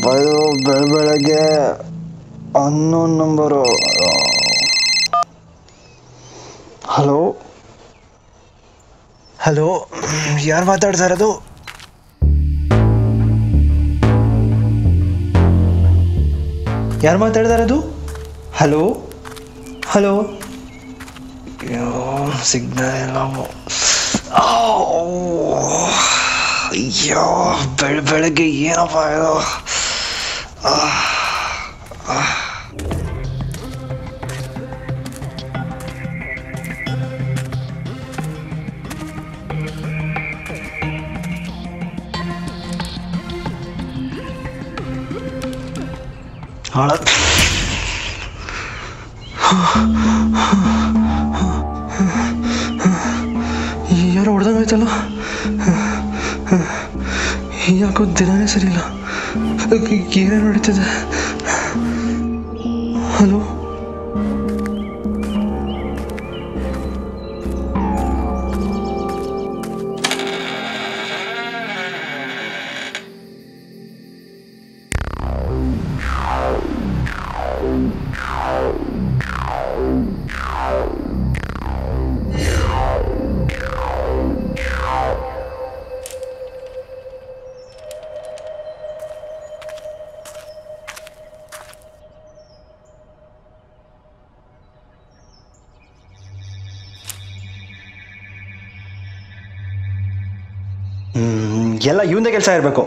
ಬೆಳಗ್ಗೆ unknown number. Hello hello, ಯಾರು ಮಾತಾಡ್ತಾ ಇರೋದು? ಯಾರು ಮಾತಾಡ್ತಾ ಇರೋದು? ಹಲೋ ಹಲೋ, ಸಿಗ್ನಲ್ ಇಲ್ಲ. ಅಯ್ಯೋ, ಬೆಳಗ್ಗೆ ಏನಪ್ಪ ಇದು? ಯಾರೋ ಹೊಡೆದಂಗಾಯ್ತಲ್ಲ. ಯಾಕೋ ದಿನಾನೇ ಸರಿ ಇಲ್ಲ. ಏನೇನು ನಡೀತಿದೆ? ಹಲೋ, ಎಲ್ಲ ಇವಂದೇ ಕೆಲಸ ಇರಬೇಕು.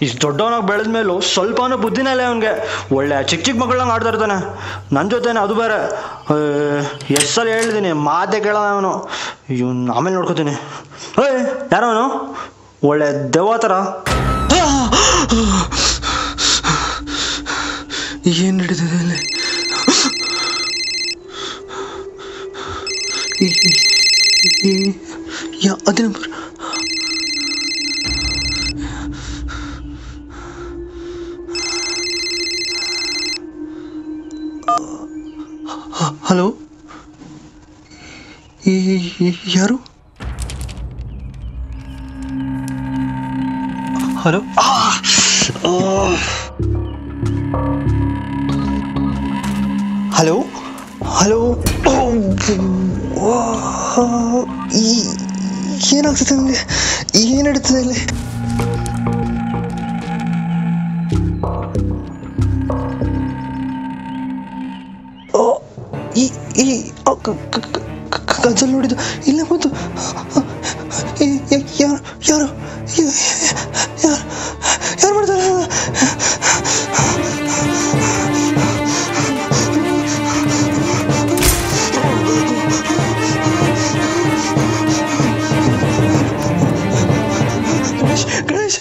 ಇಷ್ಟು ದೊಡ್ಡವನಾಗಿ ಬೆಳೆದ ಮೇಲೂ ಸ್ವಲ್ಪನೂ ಬುದ್ಧಿನೇ ಇಲ್ಲ ಅವನಿಗೆ. ಒಳ್ಳೆ ಚಿಕ್ಕ ಮಗಳಂಗೆ ಆಡ್ತಾ ಇರ್ತಾನೆ ನನ್ನ ಜೊತೆನೆ. ಅದು ಬೇರೆ ಎಷ್ಟು ಸಲ ಹೇಳಿದ್ದೀನಿ, ಮಾತೇ ಕೇಳೋಣ ಅವನು. ಇವನು ಆಮೇಲೆ ನೋಡ್ಕೋತೀನಿ. ಯಾರೋ ಅವನು ಒಳ್ಳೆ ದೆವ್ವ ಥರ. ಏನು ನಡೀತಿದೆ ಅಲ್ಲಿ? ಅದೇ ನಂಬರ್. ಹಲೋ, ಯಾರು? ಹಲೋ ಹಲೋ ಹಲೋ, ಏನಾಗ್ತದೆ ನನಗೆ? ಏನು ನಡೀತದೆ ಇಲ್ಲಿ? ಕನ್ಸಲ್ಲಿ ನೋಡಿದ್ದು ಇಲ್ಲ ಬಂತು. ಯಾರು ಯಾರು ಯಾರು ಮಾಡ್ತಾರೆ? ಗಣೇಶ್ ಗಣೇಶ್,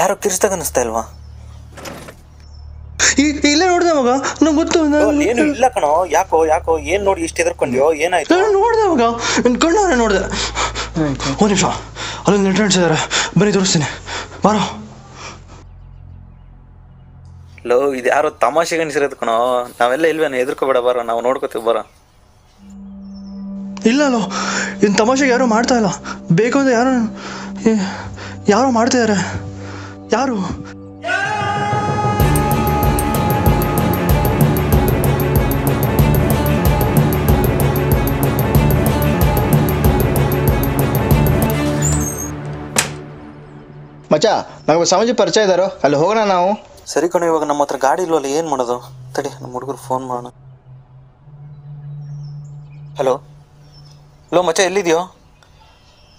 ಯಾರೋ ಕಿರಿಸ್ದಾಗ ಅನಿಸ್ತಾ ಇಲ್ವಾ? ಇಲ್ಲ ನೋಡ್ದೆ ಮಗ, ನಂಗೆ ಗೊತ್ತು. ಏನು ಇಲ್ಲ ಕಣೋ. ಯಾಕೋ ಯಾಕೋ ಏನ್ ನೋಡಿ ಇಷ್ಟು ಎದ್ರಕೊಂಡ್ಯೋ? ಏನಾಯ್ತು? ನೋಡ್ದೆ ಮಗ, ಕಣ್ಣಾರೆ ನೋಡ್ದೆ. ಒಂದು ನಿಮಿಷ, ಅಲ್ಲೊಂದು ನೆಟ್ರೆಂಟ್ಸ್ ಇದಾರೆ, ಬನ್ನಿ ತೋರಿಸ್ತೀನಿ, ಬಾರೋ. ಲೋ, ಇದು ಯಾರೋ ತಮಾಷೆಗೆ ಅನಿಸಿರೋದು ಕಣೋ. ನಾವೆಲ್ಲ ಇಲ್ವೇನೋ, ಎದ್ರಕೋಬೇಡ, ಬಾರೋ, ನಾವು ನೋಡ್ಕೋತೀವಿ, ಬಾರೋ. ಇಲ್ಲ ಅಲ್ಲೋ, ಇನ್ನು ತಮಾಷೆಗೆ ಯಾರು ಮಾಡ್ತಾ ಇಲ್ಲ. ಬೇಕು ಅಂದ್ರೆ ಯಾರೋ ಮಾಡ್ತಿದ್ದಾರೆ. ಯಾರು? ಮಚ್ಚ, ನಮಗೆ ಸ್ವಾಮೀಜಿ ಪರಿಚಯ ಇದ್ದಾರೋ, ಅಲ್ಲಿ ಹೋಗೋಣ ನಾವು. ಸರಿ ಕಣೋ, ಇವಾಗ ನಮ್ಮ ಹತ್ರ ಗಾಡಿ ಇಲ್ವಲ್ಲ, ಏನು ಮಾಡೋದು? ತಡಿ, ನಮ್ಮ ಹುಡುಗರು ಫೋನ್ ಮಾಡೋಣ. ಹಲೋ ಹಲೋ ಮಚ್ಚ, ಎಲ್ಲಿದೆಯೋ?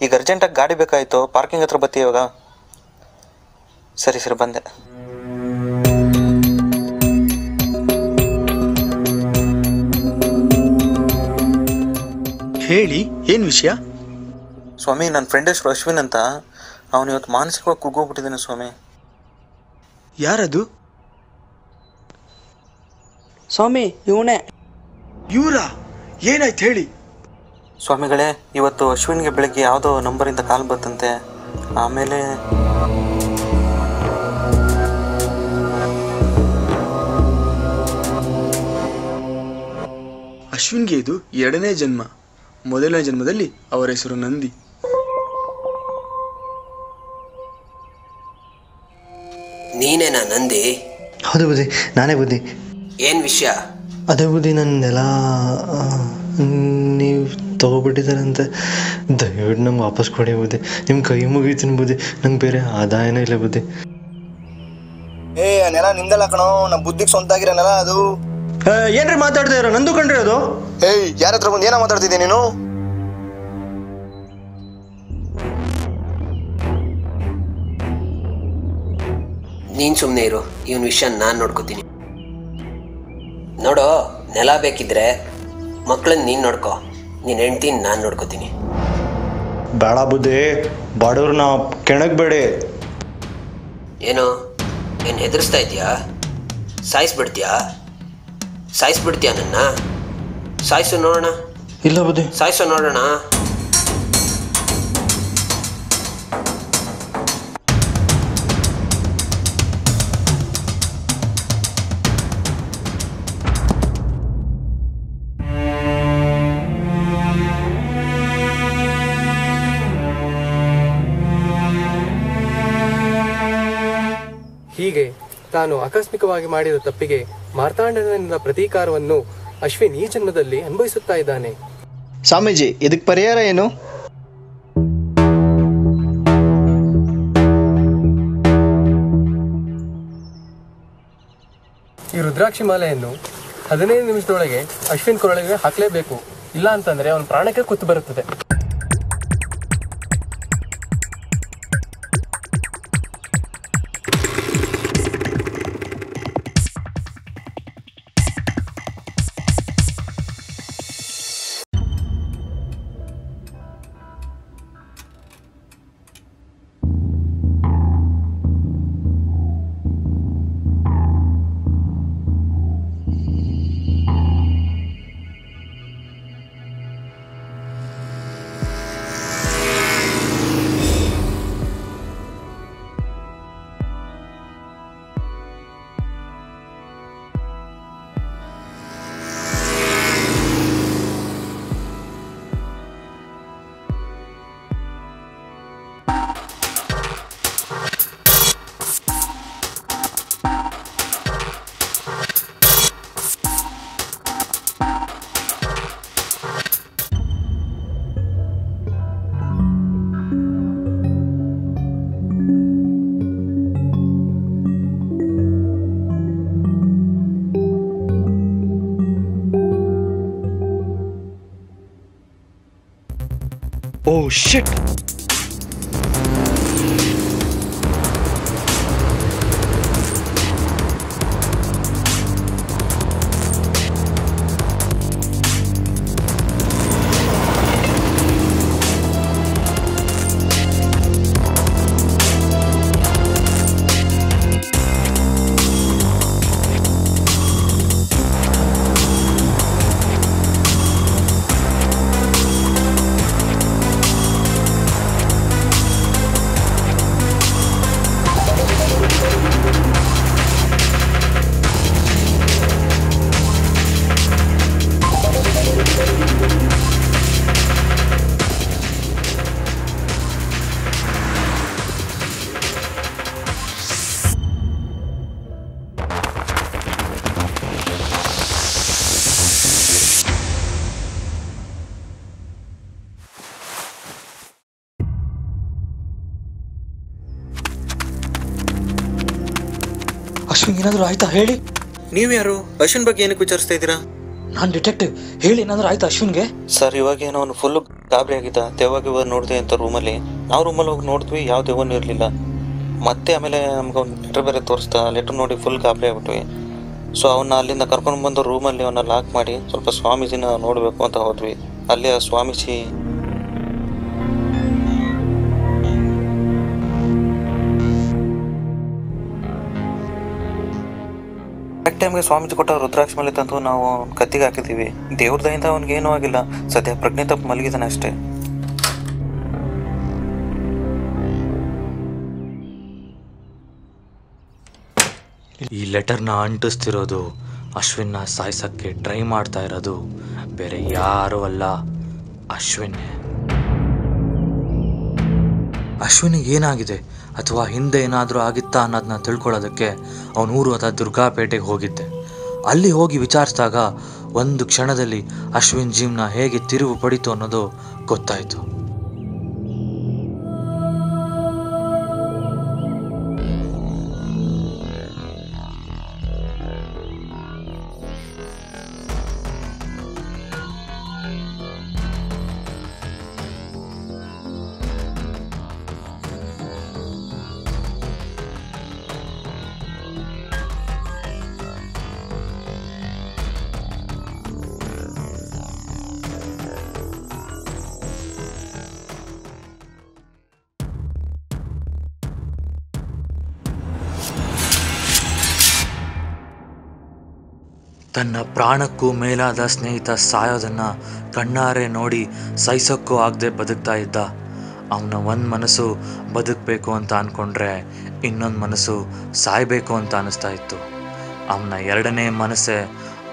ಈಗ ಅರ್ಜೆಂಟಾಗಿ ಗಾಡಿ ಬೇಕಾಯಿತು, ಪಾರ್ಕಿಂಗ್ ಹತ್ರ ಬತ್ತಿ ಇವಾಗ. ಸರಿ ಸರಿ, ಬಂದೆ. ಹೇಳಿ, ಏನು ವಿಷಯ? ಸ್ವಾಮಿ, ನನ್ನ ಫ್ರೆಂಡ್ ಹೆಸರು ಅಶ್ವಿನ್ ಅಂತ. ಅವನು ಇವತ್ತು ಮಾನಸಿಕವಾಗಿ ಕುಗ್ಗೋಗ್ಬಿಟ್ಟಿದ್ದಾನೆ ಸ್ವಾಮಿ. ಯಾರದು? ಸ್ವಾಮಿ, ಇವನೇ. ಇವರಾ? ಏನಾಯ್ತು ಹೇಳಿ. ಸ್ವಾಮಿಗಳೇ, ಇವತ್ತು ಅಶ್ವಿನ್ಗೆ ಬೆಳಗ್ಗೆ ಯಾವುದೋ ನಂಬರಿಂದ ಕಾಲ್ ಬಂತಂತೆ. ಆಮೇಲೆ ಅಶ್ವಿನ್ಗೆ ಇದು 2ನೇ ಜನ್ಮ. ಮೊದಲನೇ ಜನ್ಮದಲ್ಲಿ ಅವರ ಹೆಸರು ನಂದಿ. ನೀನೇನಾ ನಂದಿ? ಹೌದು ಬುದ್ಧಿ, ನಾನೇ ಬುದ್ಧಿ. ಏನ್ ವಿಷಯ? ಅದೇ ಬುದ್ಧಿ, ನನ್ನೆಲ್ಲ ನೀವು ತೊಗೊಬಿಟ್ಟಿದ್ದಾರಂತೆ. ದಯವಿಟ್ಟು ನಂಗೆ ವಾಪಸ್ ಕೊಡಿ ಬುದ್ಧಿ, ನಿಮ್ಮ ಕೈ ಮುಗಿತೀನಿ ಬುದ್ಧಿ. ನಂಗೆ ಬೇರೆ ಆದಾಯನೇ ಇಲ್ಲ ಬುದ್ಧಿ. ನೆಲ ನಿಂದಲ್ಲ ಕಣೋ, ನಮ್ಮ ಬುದ್ಧಿಗೆ ಸ್ವಂತ ಆಗಿರೋ ನೆಲ ಅದು. ಏನ್ರಿ ಮಾತಾಡ್ತಾ ಇರೋ? ನಂದು ಕಣ್ರಿ ಅದು. ಯಾರ ಹತ್ರ ಬಂದು ಏನೋ ಮಾತಾಡ್ತಿದ್ದೆ ನೀನು? ನೀನ್ ಸುಮ್ಮನೆ ಇರು, ಇವನ್ ವಿಷಯ ನಾನು ನೋಡ್ಕೋತೀನಿ. ನೋಡೋ, ನೆಲ ಬೇಕಿದ್ರೆ ಮಕ್ಕಳನ್ನ ನೀನು ನೋಡ್ಕೋ, ನೀನು ಹೆಂಡ್ತೀನಿ ನಾನು ನೋಡ್ಕೋತೀನಿ. ಬೇಡ ಬುದ್ಧಿ, ಬಡವ್ರನ್ನ ಕೆಣಕ್ಬೇಡಿ. ಏನು ಹೆದರ್ಸ್ತಾ ಇದೆಯಾ? ಸಾಯಿಸ್ಬಿಡ್ತೀಯಾ ನನ್ನ? ಸಾಯಿಸು ನೋಡೋಣ. ಇಲ್ಲ ಬುದ್ಧಿ. ಸಾಯಿಸು ನೋಡೋಣ. ಹೀಗೆ ತಾನು ಆಕಸ್ಮಿಕವಾಗಿ ಮಾಡಿದ ತಪ್ಪಿಗೆ ಮಾರ್ತಾಂಡನಿಂದ ಪ್ರತೀಕಾರವನ್ನು ಅಶ್ವಿನ್ ಈ ಜನ್ಮದಲ್ಲಿ ಅನುಭವಿಸುತ್ತಾ ಇದ್ದಾನೆ. ಸ್ವಾಮೀಜಿ, ಇದಕ್ಕೆ ಪರಿಹಾರ ಏನು? ಈ ರುದ್ರಾಕ್ಷಿ ಮಾಲೆಯನ್ನು 15 ನಿಮಿಷದೊಳಗೆ ಅಶ್ವಿನ್ ಕೊರಳಿಗೆ ಹಾಕಲೇಬೇಕು. ಇಲ್ಲ ಅಂತಂದ್ರೆ ಅವನ ಪ್ರಾಣಕ್ಕೆ ಕುತ್ತು ಬರುತ್ತದೆ. Oh shit! ಅಶ್ವಿನ್ ಏನಾದರೂ ಆಯ್ತಾ ಹೇಳಿ. ನೀವು ಯಾರು? ಅಶ್ವಿನ್ ಬಗ್ಗೆ ಏನಕ್ಕೆ ವಿಚಾರಿಸ್ತಾ ಇದ್ದೀರಾ? ನಾನು ಡಿಟೆಕ್ಟಿವ್. ಹೇಳಿ, ಏನಾದರೂ ಆಯ್ತಾ ಅಶ್ವಿನ್ಗೆ? ಸರ್, ಇವಾಗ ಏನೋ ಅವನು ಫುಲ್ ಗಾಬರಿ ಆಗಿದ್ದ. ದೆವ್ವಾಗಿ ನೋಡಿದೆ ಅಂತ ರೂಮಲ್ಲಿ. ನಾವು ರೂಮಲ್ಲಿ ಹೋಗಿ ನೋಡಿದ್ವಿ, ಯಾವ ದೆವ್ವನೂ ಇರಲಿಲ್ಲ. ಮತ್ತೆ ಆಮೇಲೆ ನಮ್ಗೆ ಅವ್ನು ಲೆಟ್ರ್ ಬೇರೆ ತೋರಿಸ್ತಾ. ಲೆಟ್ರ್ ನೋಡಿ ಫುಲ್ ಗಾಬರಿ ಆಗ್ಬಿಟ್ವಿ. ಸೊ ಅವನ್ನ ಅಲ್ಲಿಂದ ಕರ್ಕೊಂಡು ಬಂದು ರೂಮಲ್ಲಿ ಅವನ್ನ ಲಾಕ್ ಮಾಡಿ ಸ್ವಲ್ಪ ಸ್ವಾಮೀಜಿನ ನೋಡಬೇಕು ಅಂತ ಹೋದ್ವಿ. ಅಲ್ಲಿ ಆ ಸ್ವಾಮೀಜಿ ಕರೆಕ್ಟ್ ಟೈಮ್ಗೆ ಸ್ವಾಮೀಜಿ ಕೊಟ್ಟ ರುದ್ರಾಕ್ಷಿ ಮೇಲೆ ತಂದು ನಾವು ಕತ್ತಿಗೆ ಹಾಕಿದ್ದೀವಿ. ದೇವ್ರ ದಯಿಂದ ಅವ್ನಿಗೆ ಏನೂ ಆಗಿಲ್ಲ. ಸದ್ಯ ಪ್ರಜ್ಞೆ ತಪ್ಪು ಮಲಗಿದ್ದಾನೆ ಅಷ್ಟೇ. ಈ ಲೆಟರ್ನ ಅಂಟಿಸ್ತಿರೋದು, ಅಶ್ವಿನ್ನ ಸಾಯಿಸೋಕ್ಕೆ ಟ್ರೈ ಮಾಡ್ತಾ ಇರೋದು ಬೇರೆ ಯಾರೂ ಅಲ್ಲ, ಅಶ್ವಿನ್. ಅಶ್ವಿನಿಗೆ ಏನಾಗಿದೆ ಅಥವಾ ಹಿಂದೆ ಏನಾದರೂ ಆಗಿತ್ತಾ ಅನ್ನೋದನ್ನ ತಿಳ್ಕೊಳ್ಳೋದಕ್ಕೆ ಅವನೂರು ಅಥವಾ ದುರ್ಗಾಪೇಟೆಗೆ ಹೋಗಿದ್ದೆ. ಅಲ್ಲಿ ಹೋಗಿ ವಿಚಾರಿಸಿದಾಗ ಒಂದು ಕ್ಷಣದಲ್ಲಿ ಅಶ್ವಿನ್ ಜೀವನ ಹೇಗೆ ತಿರುವು ಪಡಿತು ಅನ್ನೋದು ಗೊತ್ತಾಯಿತು. ತನ್ನ ಪ್ರಾಣಕ್ಕೂ ಮೇಲಾದ ಸ್ನೇಹಿತ ಸಾಯೋದನ್ನು ಕಣ್ಣಾರೆ ನೋಡಿ ಸಹಿಸೋಕ್ಕೂ ಆಗದೆ ಬದುಕ್ತಾ ಇದ್ದ ಅವನ ಒಂದು ಮನಸ್ಸು ಬದುಕಬೇಕು ಅಂತ ಅಂದ್ಕೊಂಡ್ರೆ ಇನ್ನೊಂದು ಮನಸ್ಸು ಸಾಯಬೇಕು ಅಂತ ಅನ್ನಿಸ್ತಾ ಇತ್ತು. ಅವನ ಎರಡನೇ ಮನಸ್ಸೇ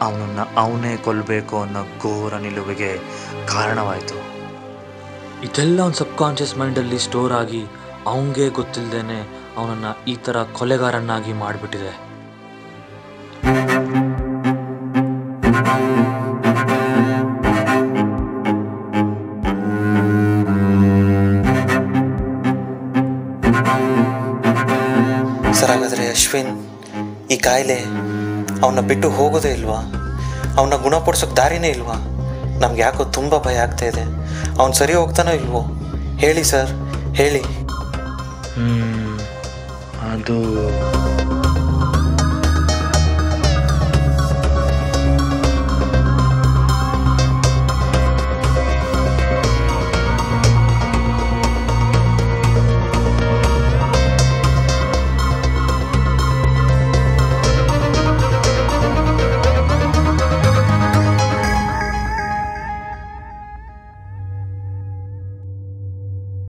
ಅವನನ್ನು ಅವನೇ ಕೊಲ್ಲಬೇಕು ಅನ್ನೋ ಘೋರ ನಿಲುವಿಗೆ ಕಾರಣವಾಯಿತು. ಇದೆಲ್ಲ ಅವನ ಸಬ್ಕಾನ್ಷಿಯಸ್ ಮೈಂಡಲ್ಲಿ ಸ್ಟೋರ್ ಆಗಿ ಅವನಿಗೆ ಗೊತ್ತಿಲ್ಲದೇನೆ ಅವನನ್ನು ಈ ಥರ ಕೊಲೆಗಾರನ್ನಾಗಿ ಮಾಡಿಬಿಟ್ಟಿದೆ. ಸರ್, ಹಾಗಾದರೆ ಅಶ್ವಿನ್ ಈ ಕಾಯಿಲೆ ಅವನ್ನ ಬಿಟ್ಟು ಹೋಗೋದೇ ಇಲ್ವಾ? ಅವನ್ನ ಗುಣಪಡಿಸೋಕೆ ದಾರಿನೇ ಇಲ್ವಾ? ನಮ್ಗೆ ಯಾಕೋ ತುಂಬ ಭಯ ಆಗ್ತಾ ಇದೆ. ಅವ್ನು ಸರಿ ಹೋಗ್ತಾನೋ ಇಲ್ವೋ? ಹೇಳಿ ಸರ್, ಹೇಳಿ. ಅದು